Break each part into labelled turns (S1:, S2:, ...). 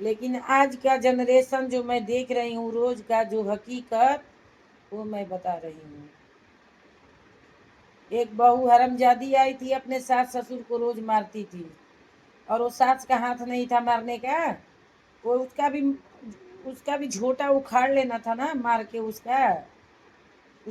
S1: لیکن آج کا جنریشن جو میں دیکھ رہی ہوں روز کا جو حقیقت وہ میں بتا رہی ہوں. ایک بہو حرمجادی آئی تھی اپنے ساس سسر کو روز مارتی تھی اور وہ ساس کا ہاتھ نہیں تھا مارنے کا. وہ اس کا بھی جھوٹا اکھاڑ لینا تھا نا مار کے اس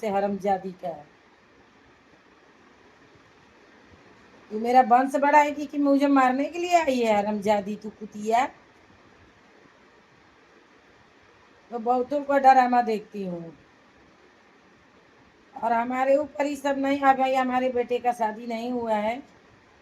S1: سے حرمجادی کا. تو میرا ونش بڑا ہے کہ مجھے مارنے کے لیے آئی ہے حرمجادی تو کتیا. تو بہتوں کا ڈرامہ دیکھتی ہوں اور ہمارے اوپر ہی سب نہیں ہے بھائی. ہمارے بیٹے کا شادی نہیں ہوا ہے,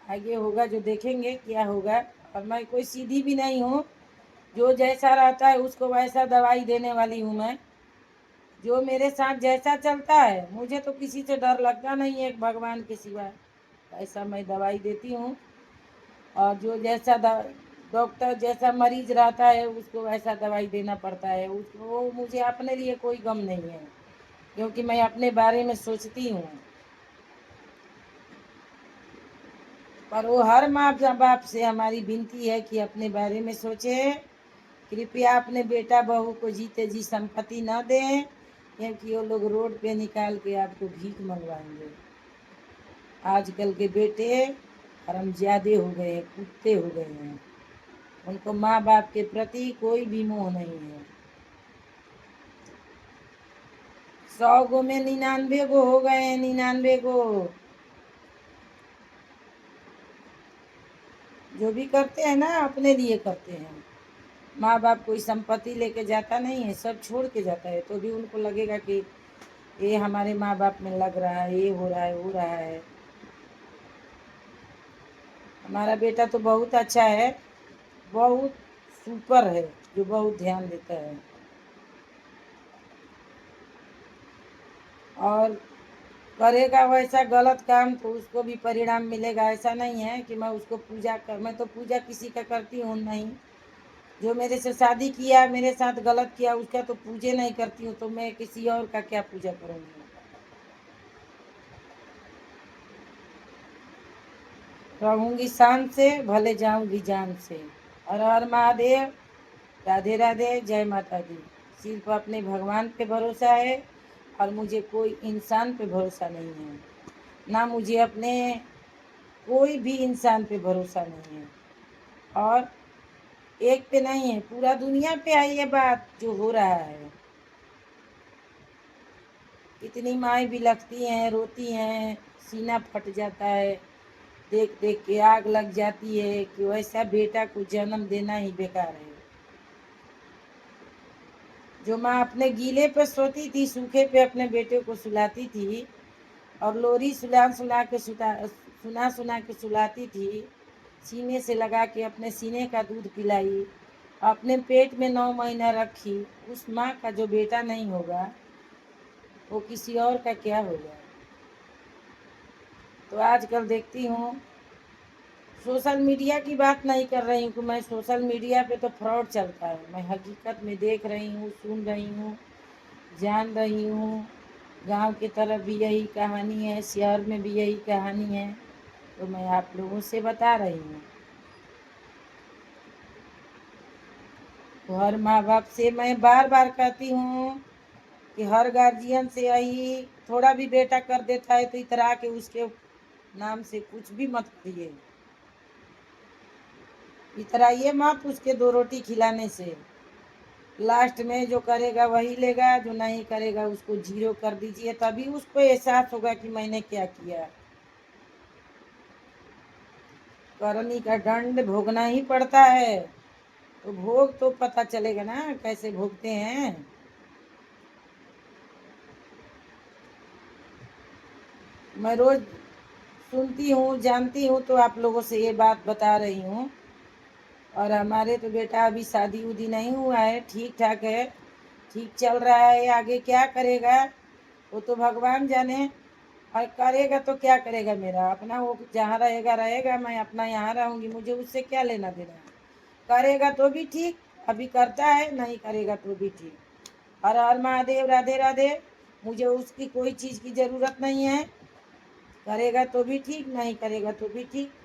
S1: آگے ہوگا جو دیکھیں گے کیا ہوگا. اور میں کوئی سیدھی بھی نہیں ہوں, جو جیسا رہتا ہے اس کو ویسا دوائی دینے والی ہوں میں. جو میرے ساتھ جیسا چلتا ہے مجھے تو کسی سے ڈر لگتا نہیں ہے بھگوان کے سوا. ایسا میں دوائی دیتی ہوں اور جو جیسا ڈاکٹر جیسا مریض رہتا ہے اس کو ویسا دوائی دینا پڑتا ہے. وہ مجھے اپنے لیے کوئی غم نہیں ہے کیونکہ میں اپنے بارے میں سوچتی ہوں. پر وہ ہر ماں باپ سے ہماری بنتی ہے کہ اپنے بارے میں سوچے. کرپیا اپنے بیٹا بہو کو جیتے جی سمپتی نہ دیں کیونکہ وہ لوگ روڈ پہ نکال کے آپ کو بھیک منگوائیں گے. آج کل کے بیٹے حرامزادے ہو گئے ہیں, کتے ہو گئے ہیں. ان کو ماں باپ کے پرتی کوئی بھی موہ نہیں ہے. 100 گو میں 99 گو ہو گئے ہیں. 99 گو جو بھی کرتے ہیں نا اپنے لیے کرتے ہیں. ماں باپ کوئی سمپتی لے کے جاتا نہیں ہے, سب چھوڑ کے جاتا ہے تو بھی ان کو لگے گا کہ یہ ہمارے ماں باپ میں لگ رہا ہے, یہ ہو رہا ہے, وہ رہا ہے. ہمارا بیٹا تو بہت اچھا ہے, بہت سپر ہے, جو بہت دھیان دیتا ہے. اور کرے گا ویسا غلط کام تو اس کو بھی پرینام ملے گا. ایسا نہیں ہے کہ میں اس کو میں تو پوجا کسی کا کرتی ہوں نہیں. جو میرے سے شادی کیا میرے ساتھ غلط کیا اس کا تو پوجے نہیں کرتی ہوں تو میں کسی اور کا کیا پوجا کروں گی. رہوں گی شان سے بھلے جاؤں گی جان سے. ہر ہر مہادیو, رادھے رادھے, جے ماتا دی. صرف اپنے بھگوان پہ بھروسہ ہے اور مجھے کوئی انسان پہ بھروسہ نہیں ہے. نہ مجھے اپنے کوئی بھی انسان پہ بھروسہ نہیں ہے. اور ایک پہ نہیں ہے, پورا دنیا پہ ہے یہ بات جو ہو رہا ہے. کتنی مائیں بھی لگتی ہیں, روتی ہیں, سینہ پھٹ جاتا ہے دیکھ دیکھ کے. آگ لگ جاتی ہے کہ ویسا بیٹا کو جنم دینا ہی بیکار ہے. جو ماں اپنے گیلے پہ سوتی تھی سوکھے پہ اپنے بیٹے کو سلاتی تھی اور لوری سنا کے سلاتی تھی, سینے سے لگا کے اپنے سینے کا دودھ پلائی, اپنے پیٹ میں 9 مہینہ رکھی, اس ماں کا جو بیٹا نہیں ہوگا وہ کسی اور کا کیا ہوگا. تو آج کل دیکھتی ہوں سوشل میڈیا کی بات نہیں کر رہی ہوں کہ میں سوشل میڈیا پہ تو فراڈ چلتا ہے. میں حقیقت میں دیکھ رہی ہوں, سن رہی ہوں, جان رہی ہوں. گاؤں کی طرف بھی یہی کہانی ہے, شہر میں بھی یہی کہانی ہے, تو میں آپ لوگوں سے بتا رہی ہوں. تو ہر ماں باپ سے میں بار بار کہتی ہوں کہ ہر گارجین سے یہی تھوڑا بھی بیٹا کر دیتا ہے تو اترا کے اس کے نام سے کچھ بھی مت کریے. اترائیے مت اس کے 2 روٹی کھلانے سے. لاسٹ میں جو کرے گا وہی لے گا, جو نہیں کرے گا اس کو 0 کر دیجیے, تبھی اس کو احساس ہوگا کہ میں نے کیا کیا. کرنی کا دنڈ بھوگنا ہی پڑتا ہے, تو بھوگ تو پتہ چلے گا نا کیسے بھوگتے ہیں. میں روز سنتی ہوں, جانتی ہوں, تو آپ لوگوں سے یہ بات بتا رہی ہوں. اور ہمارے تو بیٹا ابھی شادی ودی نہیں ہوا ہے, ٹھیک ٹھاک ہے, ٹھیک چل رہا ہے. آگے کیا کرے گا وہ تو بھگوان جانے, اور کرے گا تو کیا کرے گا. میرا اپنا وہ جہاں رہے گا, میں اپنا یہاں رہوں گی, مجھے اس سے کیا لینا دینا. کرے گا تو بھی ٹھیک, ابھی کرتا ہے, نہیں کرے گا تو بھی ٹھیک. ہر ہر مہادیو, رادھے رادھے. مجھے اس کی کوئی چیز کی ضرورت نہیں ہے. کرے گا تو بھی ٹھیک, نہیں کرے گا تو بھی ٹھیک.